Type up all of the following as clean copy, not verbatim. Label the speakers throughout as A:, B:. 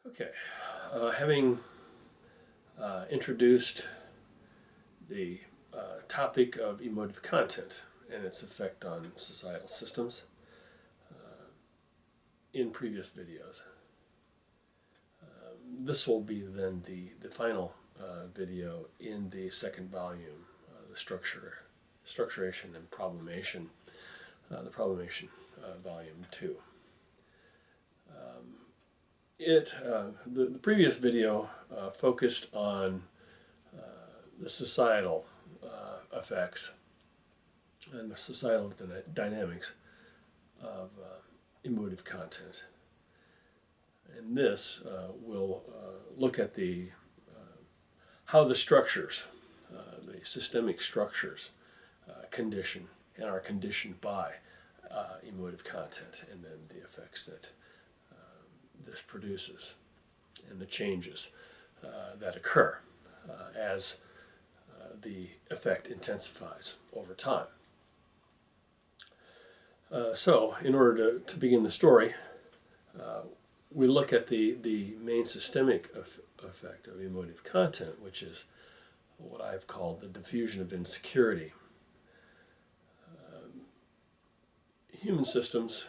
A: Okay, having introduced the topic of emotive content and its effect on societal systems in previous videos, this will be then the final video in the second volume, the structuration and problemation, the problemation volume 2. The previous video focused on the societal effects and the societal dynamics of emotive content. And this will look at how the structures, the systemic structures, condition and are conditioned by emotive content, and then the effects that this produces and the changes that occur as the effect intensifies over time. So in order to begin the story, we look at the main systemic effect of emotive content, which is what I've called the diffusion of insecurity. Human systems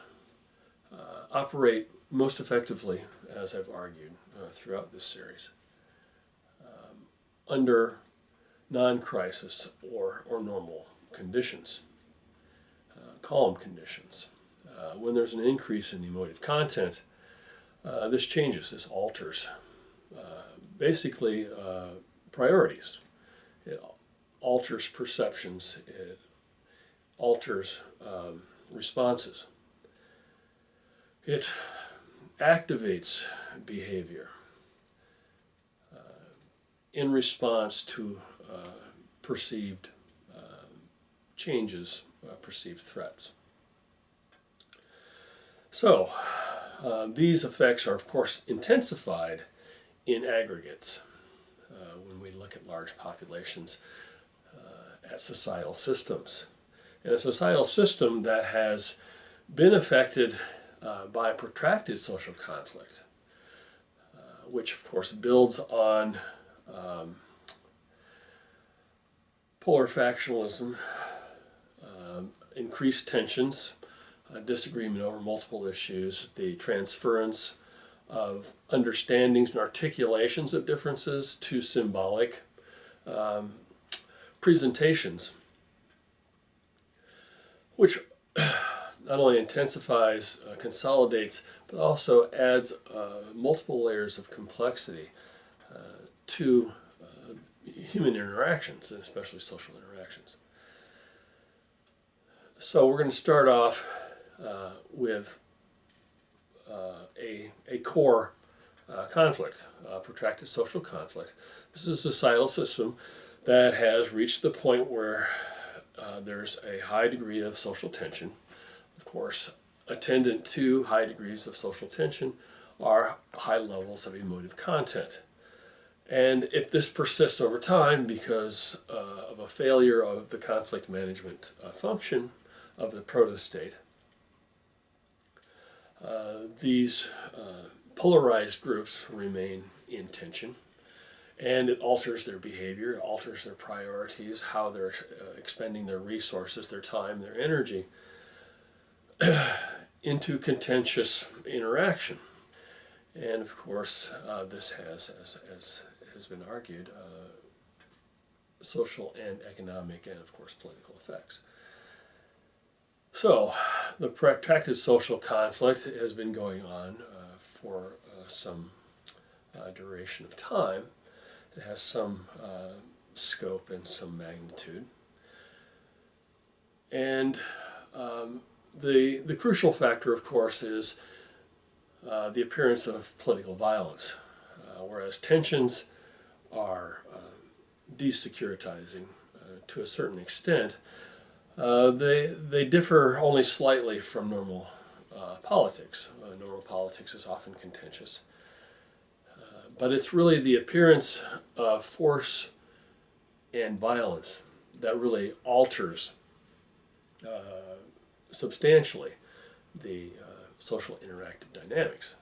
A: operate most effectively, as I've argued throughout this series, under non-crisis or normal conditions, calm conditions. When there's an increase in emotive content, this changes, this alters basically priorities. It alters perceptions, it alters responses. It activates behavior in response to perceived changes, perceived threats. So, these effects are, of course, intensified in aggregates when we look at large populations at societal systems. And a societal system that has been affected by protracted social conflict, which of course builds on polar factionalism, increased tensions, disagreement over multiple issues, the transference of understandings and articulations of differences to symbolic presentations, which not only intensifies, consolidates, but also adds multiple layers of complexity to human interactions, and especially social interactions. So we're going to start off with a core conflict, protracted social conflict. This is a societal system that has reached the point where there's a high degree of social tension. Of course, attendant to high degrees of social tension are high levels of emotive content. And if this persists over time because of a failure of the conflict management function of the proto-state, these polarized groups remain in tension, and it alters their behavior, it alters their priorities, how they're expending their resources, their time, their energy, into contentious interaction. And of course, this has, as has been argued, social and economic and of course political effects. So the protracted social conflict has been going on for some duration of time. It has some scope and some magnitude. And the crucial factor, of course, is the appearance of political violence, whereas tensions are desecuritizing to a certain extent. They differ only slightly from normal politics. Normal politics is often contentious. But it's really the appearance of force and violence that really alters substantially the social interactive dynamics.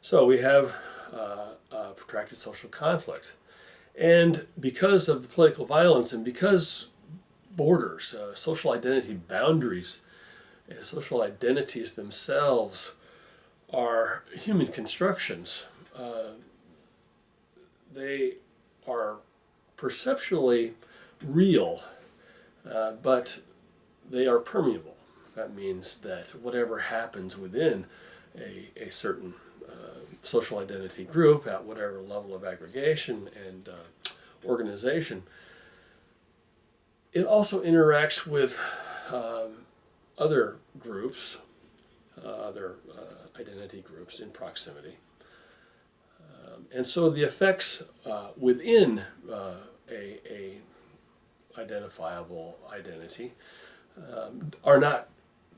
A: So we have protracted social conflict. And because of the political violence and because borders, social identity boundaries, and social identities themselves are human constructions, they are perceptually real, but they are permeable. That means that whatever happens within a certain social identity group at whatever level of aggregation and organization, it also interacts with other groups, other identity groups in proximity. And so the effects within a identifiable identity are not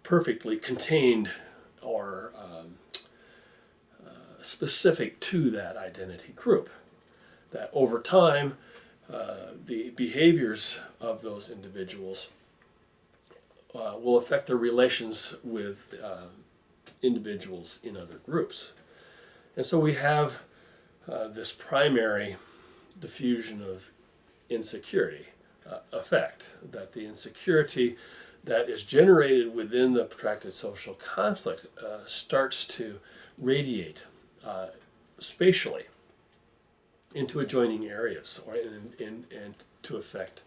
A: perfectly contained or specific to that identity group. That over time, the behaviors of those individuals will affect their relations with individuals in other groups. And so we have this primary diffusion of insecurity effect, that the insecurity that is generated within the protracted social conflict starts to radiate spatially into adjoining areas or and to affect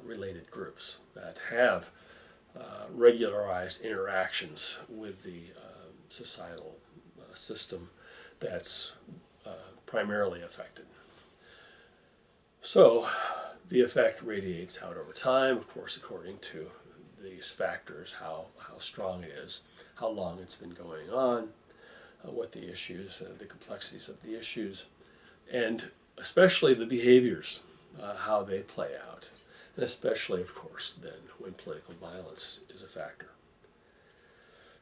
A: related groups that have regularized interactions with the societal system that's primarily affected. So the effect radiates out over time, of course, according to these factors, how strong it is, how long it's been going on, what the issues, the complexities of the issues, and especially the behaviors, how they play out, and especially, of course, then when political violence is a factor.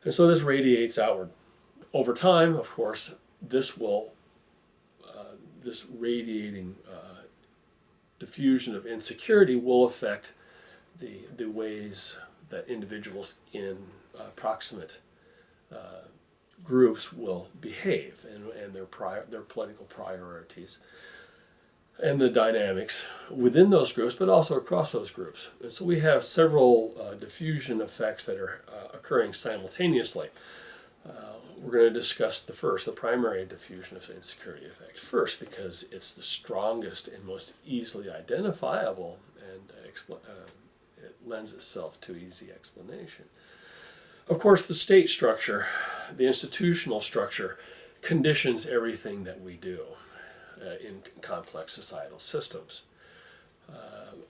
A: And so this radiates outward. Over time, of course, this radiating diffusion of insecurity will affect the ways that individuals in proximate groups will behave and their political priorities and the dynamics within those groups, but also across those groups. And so we have several diffusion effects that are occurring simultaneously. We're going to discuss the primary diffusion of insecurity effect first, because it's the strongest and most easily identifiable, and it lends itself to easy explanation. Of course, the state structure, the institutional structure, conditions everything that we do in complex societal systems.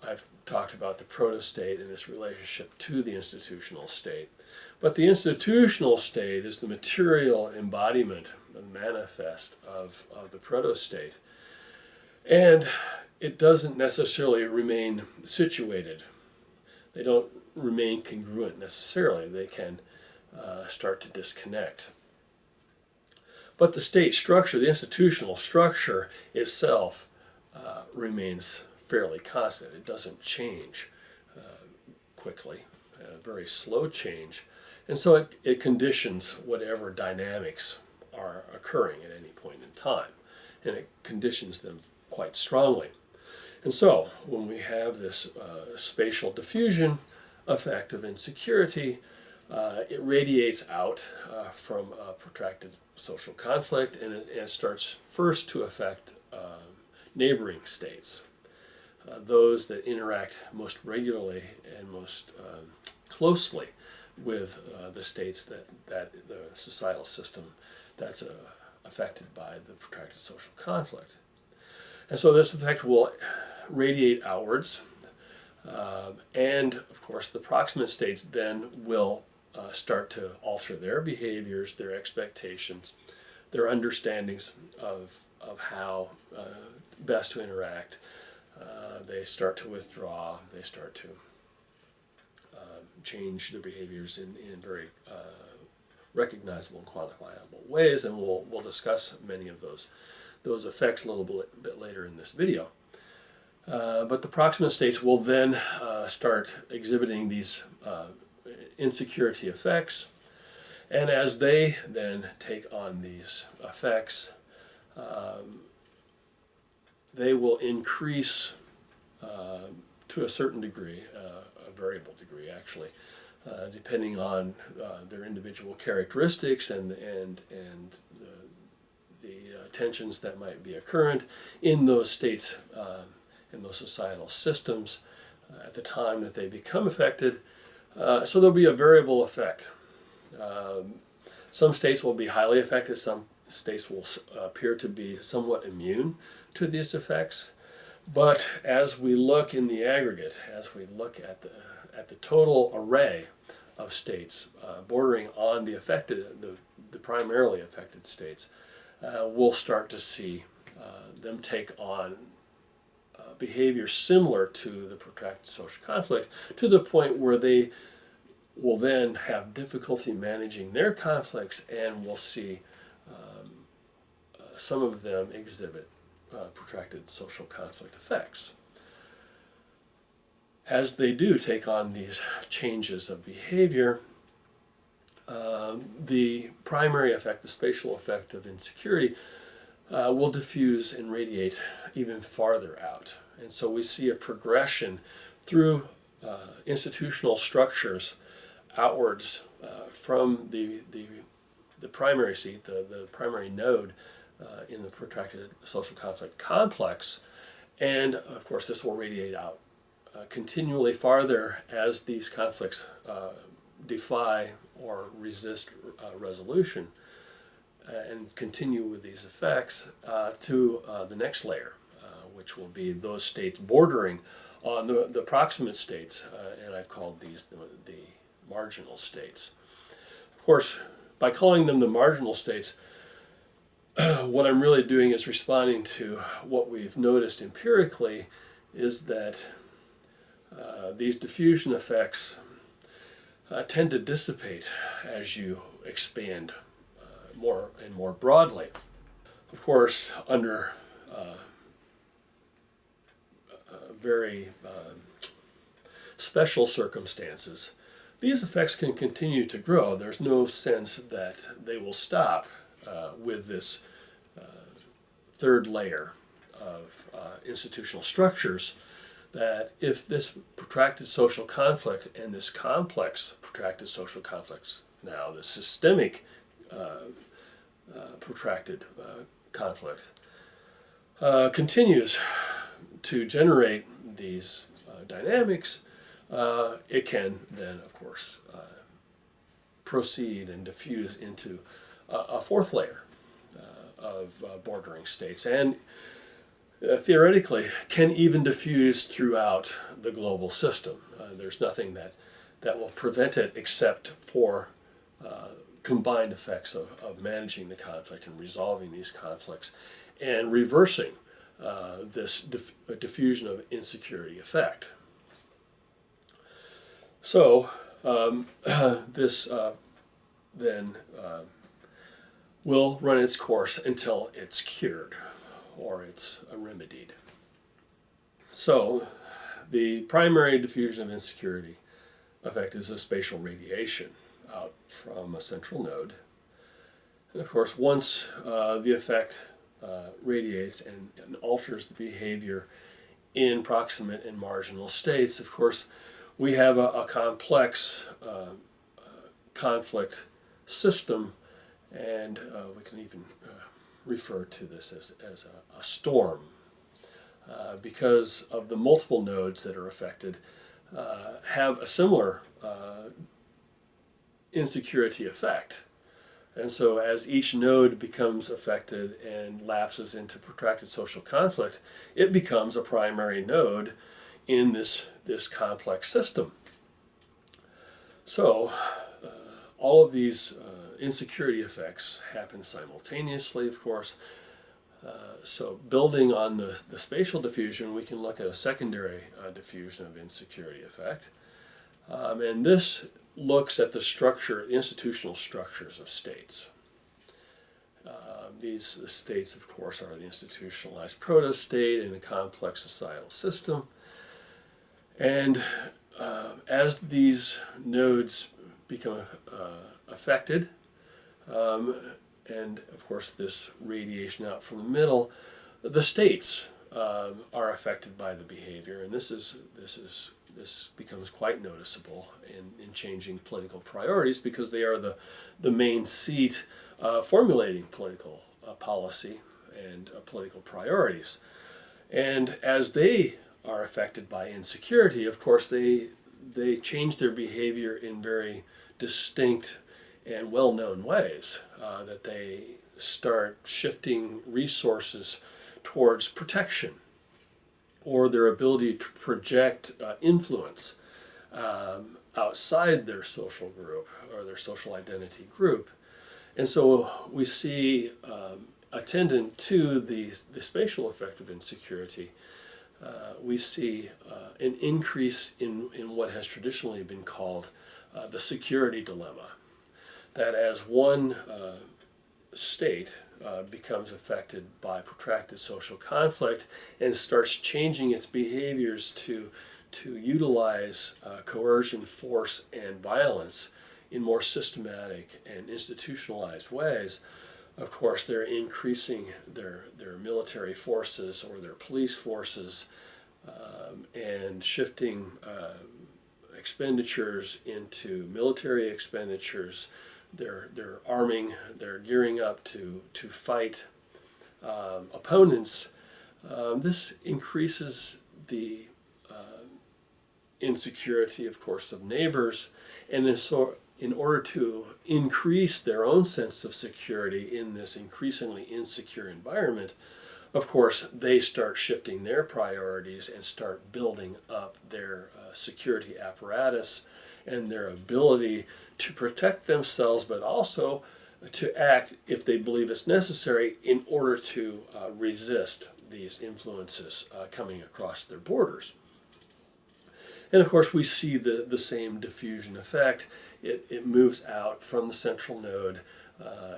A: I've talked about the proto-state and its relationship to the institutional state. But the institutional state is the material embodiment, the manifest of the proto-state. And it doesn't necessarily remain situated. They don't remain congruent necessarily. They can start to disconnect. But the state structure, the institutional structure itself remains fairly constant. It doesn't change quickly, very slow change. And so it conditions whatever dynamics are occurring at any point in time. And it conditions them quite strongly. And so when we have this spatial diffusion effect of insecurity, it radiates out from a protracted social conflict, and it starts first to affect neighboring states, those that interact most regularly and most closely with the states that the societal system that's affected by the protracted social conflict. And so this effect will radiate outwards, and of course the proximate states then will start to alter their behaviors, their expectations, their understandings of how best to interact. They start to withdraw, they start to change their behaviors in very recognizable and quantifiable ways, and we'll discuss many of those effects a little bit later in this video. But the proximate states will then start exhibiting these insecurity effects, And as they then take on these effects, they will increase to a certain degree, a variable degree actually, depending on their individual characteristics and the tensions that might be occurrent in those states, in those societal systems at the time that they become affected. So there'll be a variable effect. Some states will be highly affected, some states will appear to be somewhat immune to these effects. But as we look in the aggregate, as we look at the total array of states bordering on the primarily affected states, we'll start to see them take on behavior similar to the protracted social conflict, to the point where they will then have difficulty managing their conflicts, and we'll see some of them exhibit protracted social conflict effects. As they do take on these changes of behavior, the primary effect, the spatial effect of insecurity, will diffuse and radiate even farther out. And so we see a progression through institutional structures outwards from the primary seat, the primary node in the protracted social conflict complex. And of course this will radiate out continually farther as these conflicts defy or resist resolution, and continue with these effects to the next layer, which will be those states bordering on the proximate states, and I've called these the marginal states. Of course, by calling them the marginal states, what I'm really doing is responding to what we've noticed empirically, is that these diffusion effects tend to dissipate as you expand more and more broadly. Of course, under very special circumstances, these effects can continue to grow. There's no sense that they will stop with this third layer of institutional structures, that if this protracted social conflict and this complex protracted social conflicts, now the systemic protracted conflict, continues to generate these dynamics, it can then, of course, proceed and diffuse into a fourth layer of bordering states, and theoretically can even diffuse throughout the global system. There's nothing that will prevent it except for combined effects of managing the conflict and resolving these conflicts and reversing this diffusion of insecurity effect. So this then will run its course until it's cured or it's remedied. So the primary diffusion of insecurity effect is a spatial radiation out from a central node. And of course, once the effect radiates and alters the behavior in proximate and marginal states, of course, we have a complex conflict system, and we can even refer to this as a storm, because of the multiple nodes that are affected have a similar insecurity effect. And so as each node becomes affected and lapses into protracted social conflict, it becomes a primary node in this complex system. So all of these insecurity effects happen simultaneously, of course. So building on the spatial diffusion, we can look at a secondary diffusion of insecurity effect. And this looks at the institutional structures of states. These states, of course, are the institutionalized proto-state in a complex societal system. And as these nodes become affected And of course this radiation out from the middle, the states are affected by the behavior, and this becomes quite noticeable in changing political priorities, because they are the main seat formulating political policy and political priorities. And as they are affected by insecurity, of course, they change their behavior in very distinct and well-known ways, that they start shifting resources towards protection, or their ability to project influence outside their social group or their social identity group. And so we see, attendant to the spatial effect of insecurity, we see an increase in what has traditionally been called the security dilemma. That as one state becomes affected by protracted social conflict and starts changing its behaviors to utilize coercion, force, and violence in more systematic and institutionalized ways, of course they're increasing their military forces or their police forces, and shifting expenditures into military expenditures. They're arming, they're gearing up to fight opponents. This increases the insecurity, of course, of neighbors, and so in order to increase their own sense of security in this increasingly insecure environment, of course, they start shifting their priorities and start building up their security apparatus and their ability to protect themselves, but also to act if they believe it's necessary in order to resist these influences coming across their borders. And of course, we see the same diffusion effect. It moves out from the central node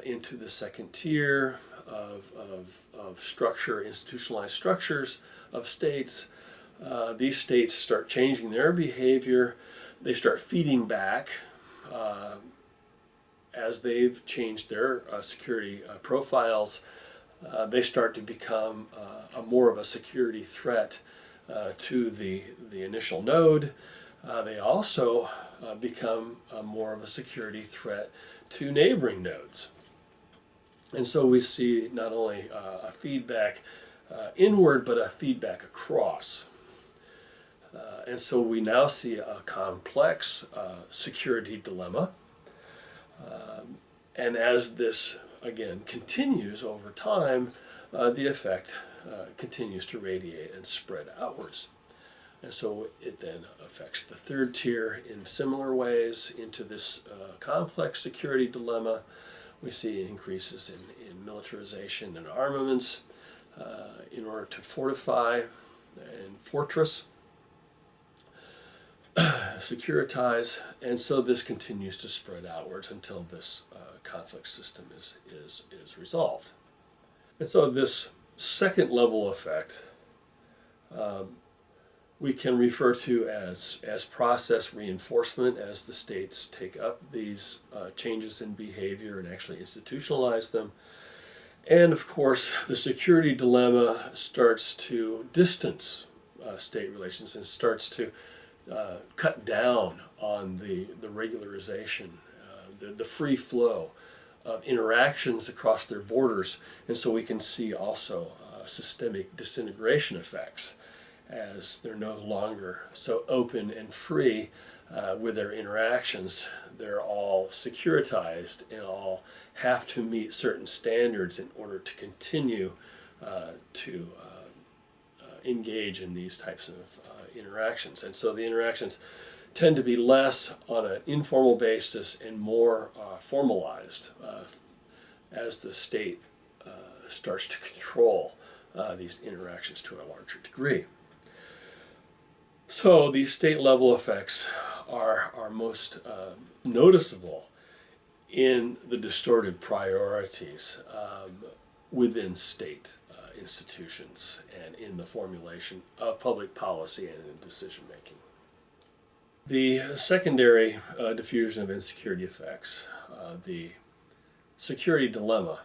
A: into the second tier of structure, institutionalized structures of states. These states start changing their behavior. They start feeding back as they've changed their security profiles. They start to become more of a security threat to the initial node. They also become more of a security threat to neighboring nodes. And so we see not only a feedback inward, but a feedback across. And so we now see a complex security dilemma. And as this, again, continues over time, the effect continues to radiate and spread outwards. And so it then affects the third tier in similar ways into this complex security dilemma. We see increases in militarization and armaments in order to fortify and fortress, securitize, and so this continues to spread outwards until this conflict system is resolved. And so this second level effect we can refer to as process reinforcement, as the states take up these changes in behavior and actually institutionalize them. And of course, the security dilemma starts to distance state relations and starts to cut down on the regularization, the free flow of interactions across their borders. And so we can see also systemic disintegration effects, as they're no longer so open and free with their interactions. They're all securitized and all have to meet certain standards in order to continue to engage in these types of interactions. And so the interactions tend to be less on an informal basis and more formalized as the state starts to control these interactions to a larger degree. So these state level effects are most noticeable in the distorted priorities within state institutions and in the formulation of public policy and in decision making. The secondary diffusion of insecurity effects, the security dilemma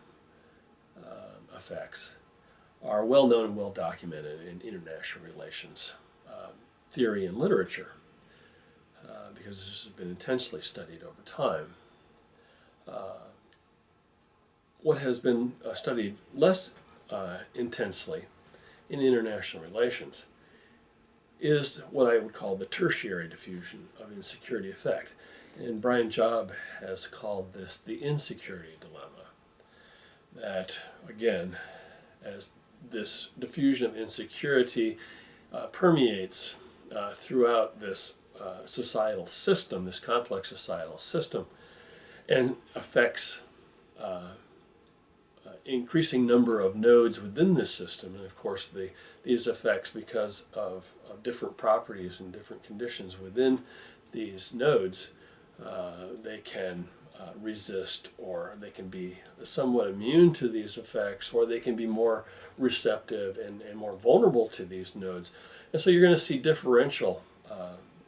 A: effects are well known and well documented in international relations theory and literature because this has been intensely studied over time. What has been studied less intensely in international relations is what I would call the tertiary diffusion of insecurity effect. And Brian Job has called this the insecurity dilemma. That, again, as this diffusion of insecurity permeates throughout this societal system, this complex societal system, and affects increasing number of nodes within this system. And of course, these effects, because of different properties and different conditions within these nodes, they can resist, or they can be somewhat immune to these effects, or they can be more receptive and more vulnerable to these nodes. And so you're going to see differential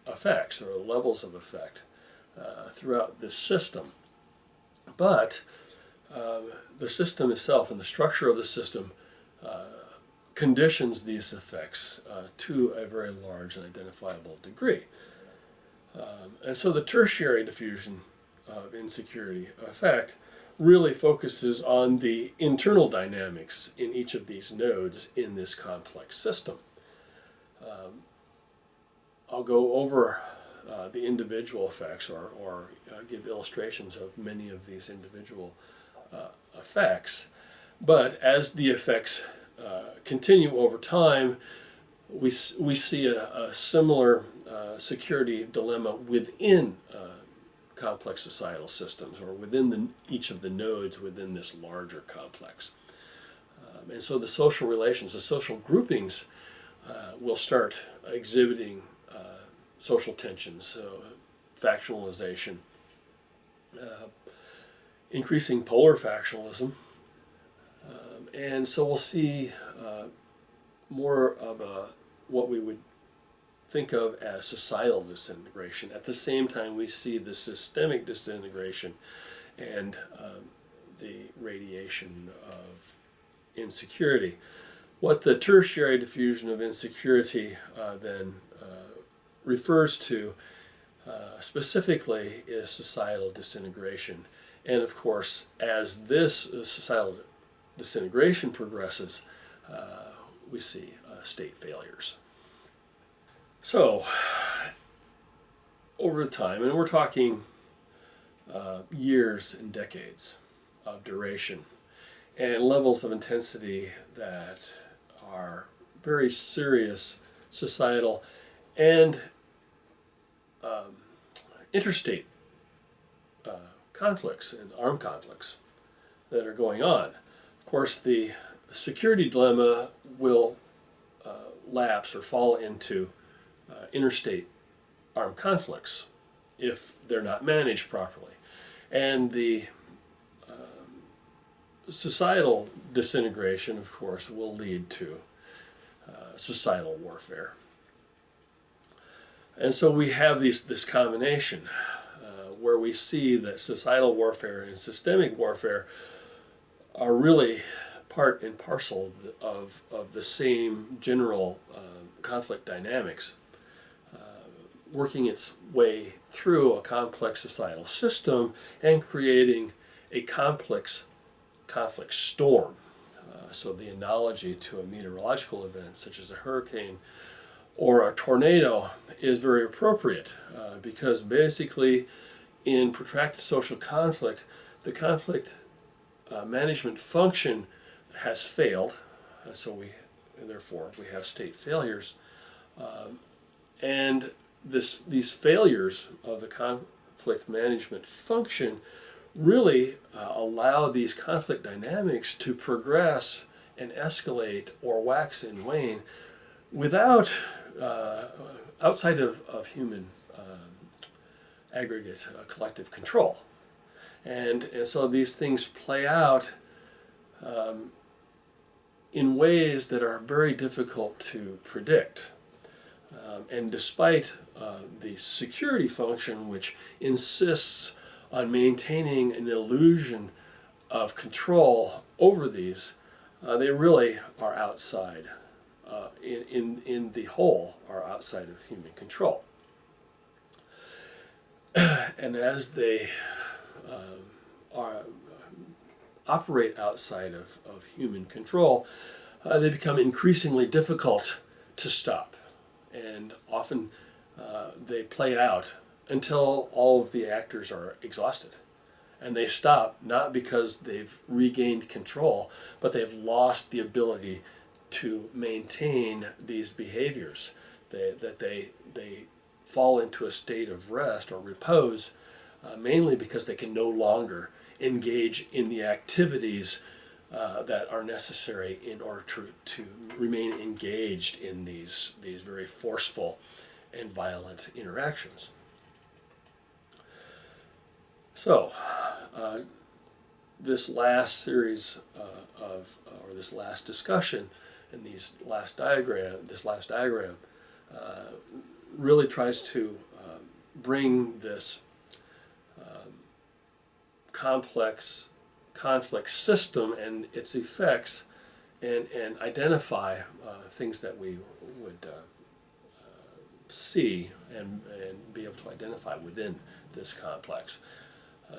A: effects or levels of effect throughout this system. But the system itself and the structure of the system conditions these effects to a very large and identifiable degree. And so the tertiary diffusion of insecurity effect really focuses on the internal dynamics in each of these nodes in this complex system. I'll go over the individual effects or give illustrations of many of these individual effects. But as the effects continue over time, we see a similar security dilemma within complex societal systems, or within each of the nodes within this larger complex. And so the social relations, the social groupings will start exhibiting social tensions, factionalization, increasing polar factionalism, and so we'll see more of what we would think of as societal disintegration. At the same time, we see the systemic disintegration and the radiation of insecurity. What the tertiary diffusion of insecurity then refers to specifically is societal disintegration. And of course, as this societal disintegration progresses, we see state failures. So, over time, and we're talking years and decades of duration, and levels of intensity that are very serious societal and interstate conflicts and armed conflicts that are going on. Of course, the security dilemma will lapse or fall into interstate armed conflicts if they're not managed properly. And the societal disintegration, of course, will lead to societal warfare. And so we have this combination where we see that societal warfare and systemic warfare are really part and parcel of the same general conflict dynamics, working its way through a complex societal system and creating a complex conflict storm. So the analogy to a meteorological event such as a hurricane or a tornado is very appropriate because basically in protracted social conflict, the conflict management function has failed, so therefore we have state failures, and these failures of the conflict management function really allow these conflict dynamics to progress and escalate or wax and wane without outside of human aggregate collective control. And so these things play out in ways that are very difficult to predict. And despite the security function, which insists on maintaining an illusion of control over these, they really are outside, in the whole, are outside of human control. And as they operate outside of human control, they become increasingly difficult to stop. And often they play out until all of the actors are exhausted. And they stop not because they've regained control, but they've lost the ability to maintain these behaviors. They fall into a state of rest or repose, mainly because they can no longer engage in the activities that are necessary in order to remain engaged in these very forceful and violent interactions. So, this last series or this last discussion and this last diagram really tries to bring this complex conflict system and its effects and identify things that we would see and be able to identify within this complex,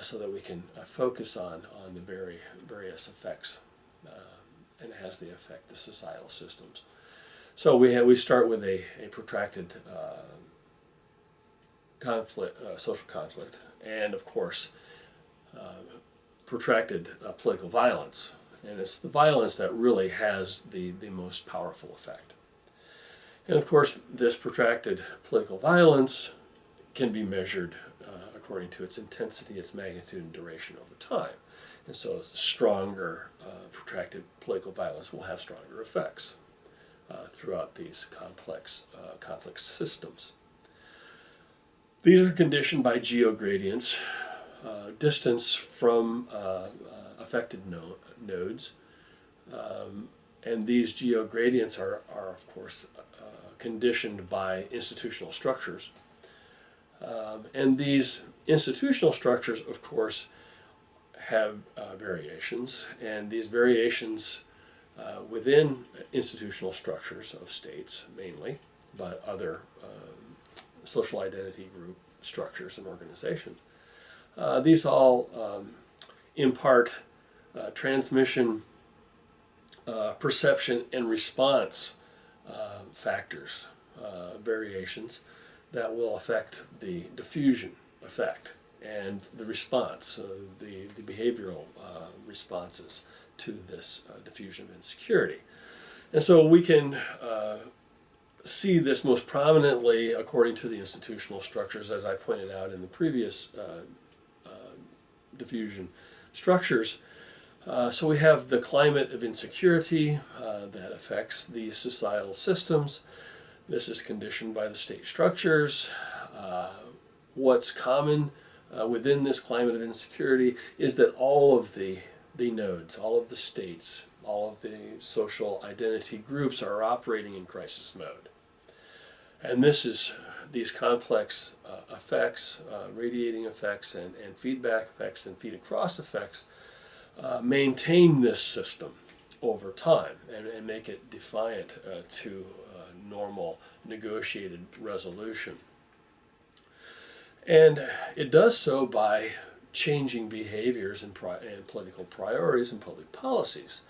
A: so that we can focus on the various effects, and as they affect the societal systems. So we start with a protracted social conflict, and of course protracted political violence. And it's the violence that really has the most powerful effect. And of course, this protracted political violence can be measured according to its intensity, its magnitude, and duration over time. And so stronger protracted political violence will have stronger effects throughout these complex conflict systems. These are conditioned by geogradients, distance from affected nodes, and these geogradients are of course conditioned by institutional structures. And these institutional structures, of course, have variations, and these variations within institutional structures of states mainly, but other social identity group structures and organizations. These all impart transmission, perception, and response factors, variations that will affect the diffusion effect and the response, the behavioral responses to this diffusion of insecurity. And so we can see this most prominently according to the institutional structures, as I pointed out in the previous diffusion structures. So we have the climate of insecurity that affects these societal systems. This is conditioned by the state structures. What's common within this climate of insecurity is that all of the nodes, all of the states, all of the social identity groups are operating in crisis mode. And these complex effects, radiating effects and feedback effects and feed-across effects maintain this system over time and make it defiant to normal negotiated resolution. And it does so by changing behaviors and political priorities and public policies.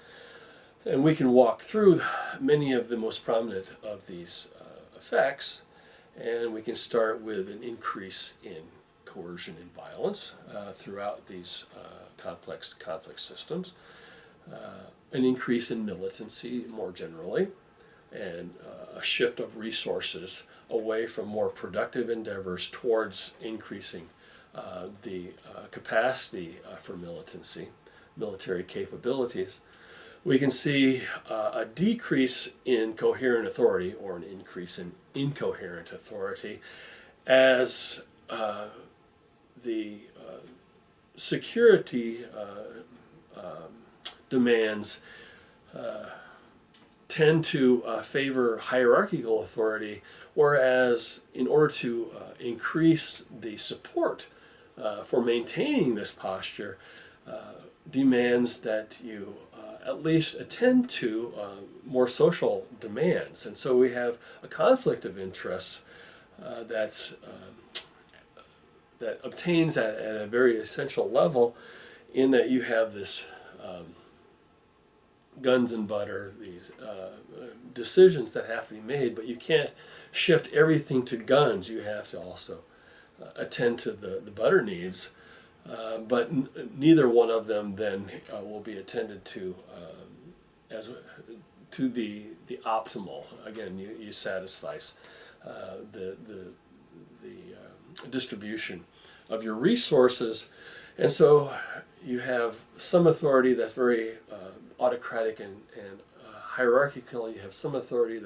A: And we can walk through many of the most prominent of these effects, and we can start with an increase in coercion and violence throughout these complex conflict systems, an increase in militancy more generally, and a shift of resources away from more productive endeavors towards increasing the capacity for militancy, military capabilities. We can see a decrease in coherent authority or an increase in incoherent authority as the security demands tend to favor hierarchical authority, whereas in order to increase the support for maintaining this posture, demands that you at least attend to more social demands. And so we have a conflict of interests that obtains at a very essential level, in that you have this guns and butter, these decisions that have to be made, but you can't shift everything to guns. You have to also attend to the butter needs, but neither one of them then will be attended to as to the optimal. Again, you satisfy the distribution of your resources, and so you have some authority that's very autocratic and hierarchical. You have some authority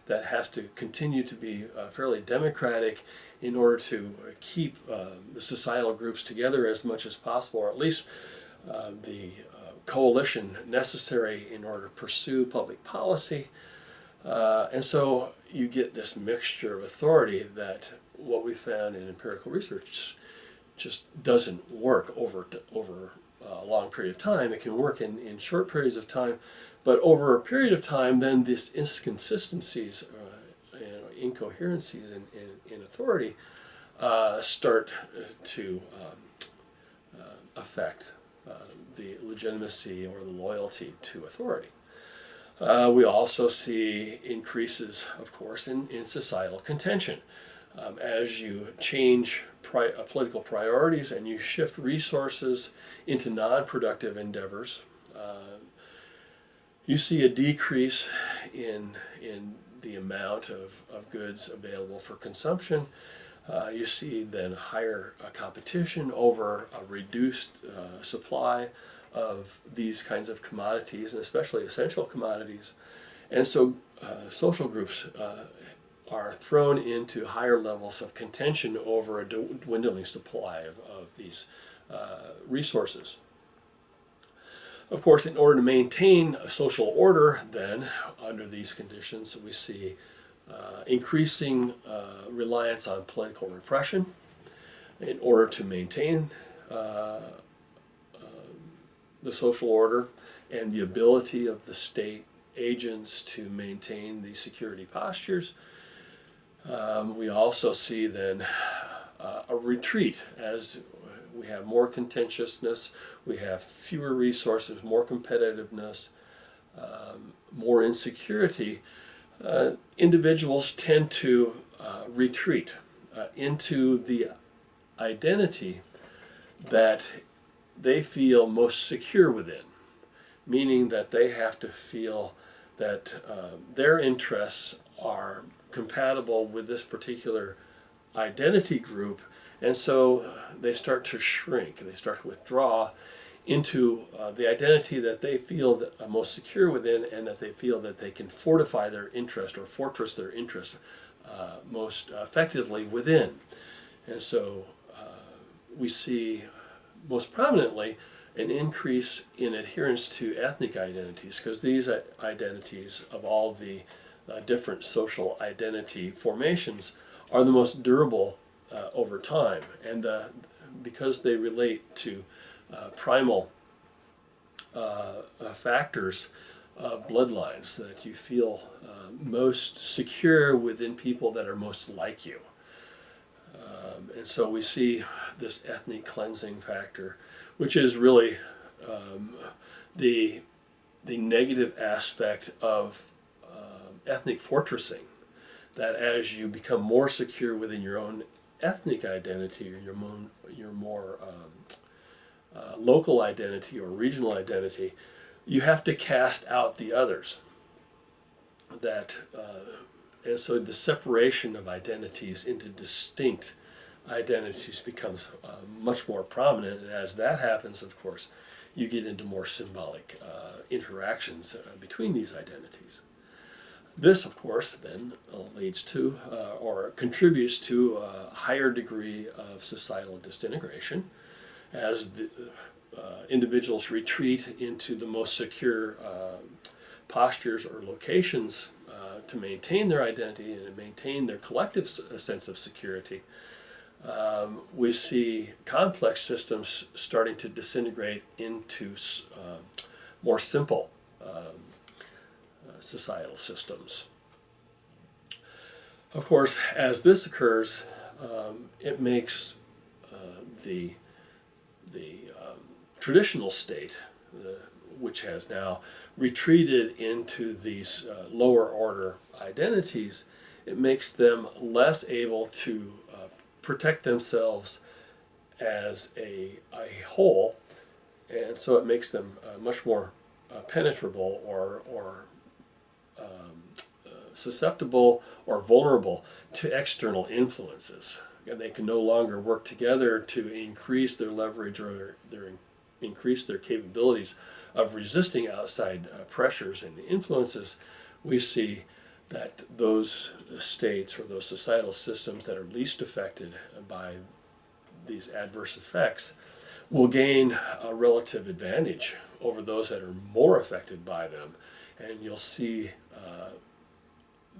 A: that has to continue to be fairly democratic in order to keep the societal groups together as much as possible, or at least the coalition necessary in order to pursue public policy. And so you get this mixture of authority that what we found in empirical research just doesn't work over a long period of time. It can work in short periods of time, but over a period of time, then these inconsistencies, incoherencies in authority start to affect the legitimacy or the loyalty to authority. We also see increases, of course, in societal contention. As you change political priorities and you shift resources into non-productive endeavors, you see a decrease in the amount of goods available for consumption. You see then higher competition over a reduced supply of these kinds of commodities, and especially essential commodities. And so social groups are thrown into higher levels of contention over a dwindling supply of these resources. Of course, in order to maintain a social order, then, under these conditions, we see increasing reliance on political repression in order to maintain the social order and the ability of the state agents to maintain these security postures. We also see then a retreat as we have more contentiousness, we have fewer resources, more competitiveness, more insecurity. Individuals tend to retreat into the identity that they feel most secure within, meaning that they have to feel that their interests are compatible with this particular identity group, and so they start to shrink, they start to withdraw into the identity that they feel that most secure within, and that they feel that they can fortify their interest or fortress their interest most effectively within. And so we see most prominently an increase in adherence to ethnic identities, because these identities of all the different social identity formations are the most durable over time, and because they relate to primal factors, bloodlines, that you feel most secure within people that are most like you. And so we see this ethnic cleansing factor, which is really the negative aspect of ethnic fortressing, that as you become more secure within your own ethnic identity, or your more local identity or regional identity, you have to cast out the others. And so the separation of identities into distinct identities becomes much more prominent, and as that happens, of course, you get into more symbolic interactions between these identities. This, of course, then leads to or contributes to a higher degree of societal disintegration, as the individuals retreat into the most secure postures or locations to maintain their identity and to maintain their collective sense of security. we see complex systems starting to disintegrate into more simple societal systems. Of course, as this occurs, it makes the traditional state, which has now retreated into these lower order identities, it makes them less able to protect themselves as a whole, and so it makes them much more penetrable or susceptible or vulnerable to external influences. And they can no longer work together to increase their leverage or increase their capabilities of resisting outside pressures and influences. We see that those states or those societal systems that are least affected by these adverse effects will gain a relative advantage over those that are more affected by them. And you'll see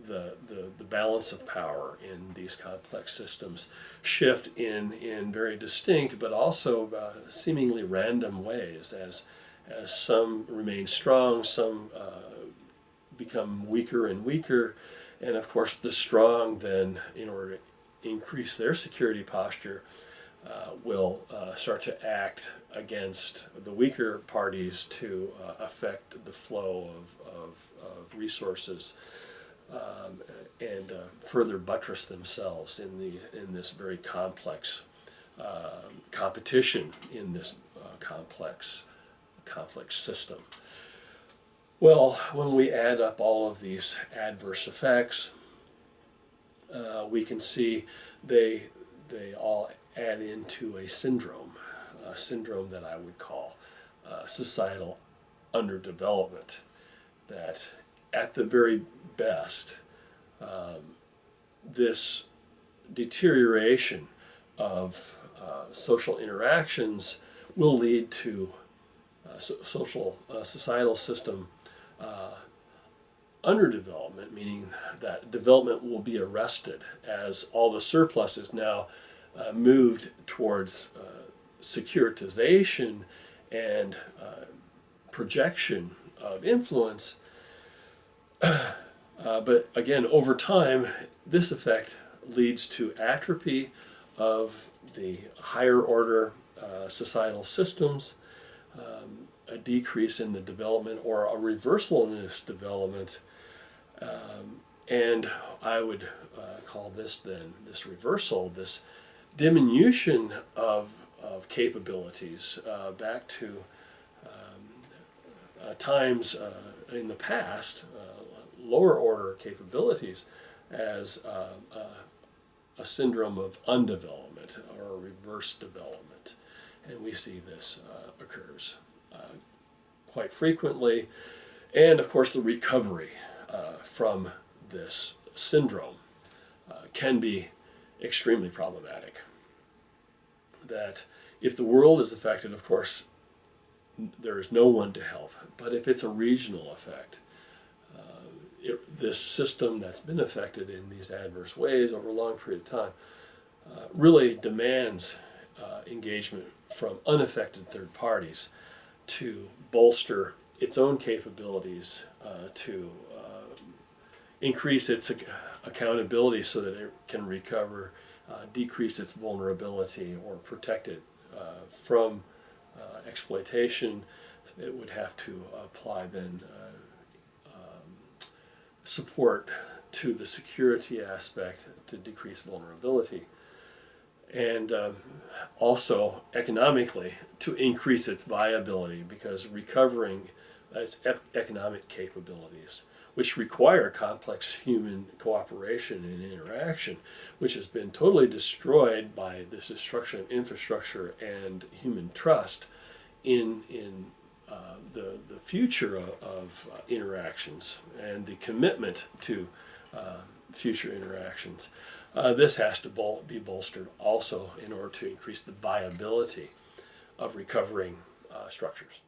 A: the balance of power in these complex systems shift in very distinct but also seemingly random ways as some remain strong, some become weaker and weaker, and of course the strong then, in order to increase their security posture, will start to act against the weaker parties to affect the flow of resources and further buttress themselves in this very complex competition in this complex system. Well, when we add up all of these adverse effects, we can see they all add into a syndrome that I would call societal underdevelopment, that at the very best, this deterioration of social interactions will lead to societal system underdevelopment, meaning that development will be arrested as all the surplus is now moved towards securitization and projection of influence. But again, over time, this effect leads to atrophy of the higher order societal systems, a decrease in the development or a reversal in this development, and I would call this then, this reversal, this diminution of capabilities back to times in the past, lower order capabilities, as a syndrome of undevelopment or reverse development. And we see this occurs quite frequently. And of course, the recovery from this syndrome can be extremely problematic. That if the world is affected, of course, there is no one to help. But if it's a regional effect, this system that's been affected in these adverse ways over a long period of time really demands engagement from unaffected third parties to bolster its own capabilities, to increase its accountability so that it can recover, decrease its vulnerability, or protect it from exploitation. It would have to apply then support to the security aspect to decrease vulnerability, and also economically to increase its viability, because recovering its economic capabilities, which require complex human cooperation and interaction, which has been totally destroyed by this destruction of infrastructure and human trust in the future of interactions and the commitment to future interactions. This has to be bolstered also in order to increase the viability of recovering structures.